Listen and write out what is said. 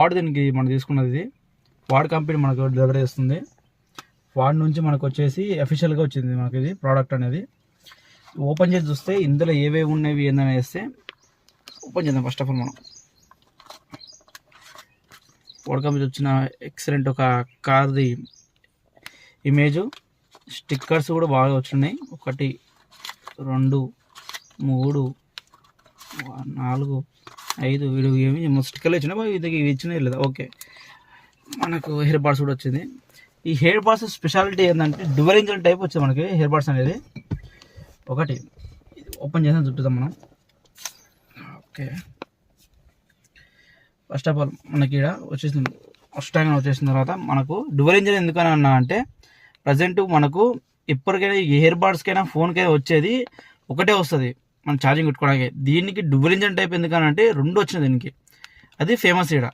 వాడు దీనికి మనం తీసుకున్నది ఇది వాడ్ కంపెనీ మనకు డెలివరీ చేస్తుంది. వాడి నుంచి మనకు వచ్చేసి అఫీషియల్గా వచ్చింది మనకి ఇది ప్రోడక్ట్ అనేది. ఓపెన్ చేసి చూస్తే ఇందులో ఏవేవి ఉన్నవి ఏందని వేస్తే ఓపెన్ చేద్దాం. ఫస్ట్ ఆఫ్ ఆల్ మనం వాడ్ కంపెనీ వచ్చిన ఎక్సలెంట్ ఒక కార్ది ఇమేజ్, స్టిక్కర్స్ కూడా బాగా వచ్చినాయి. 1 2 3 4 5 వీడు ఏమి స్టిక్కర్లు ఇచ్చినా ఇది ఇచ్చినవి లేదా. ఓకే, మనకు హెయిర్ బాడ్స్ కూడా వచ్చింది. ఈ హెయిర్ బాడ్స్ స్పెషాలిటీ ఏంటంటే డ్యువల్ ఇంజిన్ టైప్ వచ్చింది మనకి హెయిర్ బాడ్స్ అనేది. ఒకటి ఓపెన్ చేసిన చుట్టుదాం మనం. ఓకే, ఫస్ట్ ఆఫ్ ఆల్ మనకి ఇక్కడ వచ్చేసింది. ఫస్ట్ టైం వచ్చేసిన తర్వాత మనకు డ్యువల్ ఇంజిన్ ఎందుకని అన్నా అంటే ప్రజెంట్ మనకు ఎప్పటికైనా హెయిర్ బాడ్స్కైనా ఫోన్కైనా వచ్చేది ఒకటే వస్తుంది మనం ఛార్జింగ్ పెట్టుకోవడానికి. దీనికి డ్యువల్ ఇంజిన్ టైప్ ఎందుకని అంటే 2 వచ్చినాయి దీనికి, అది ఫేమస్ ఇక్కడ.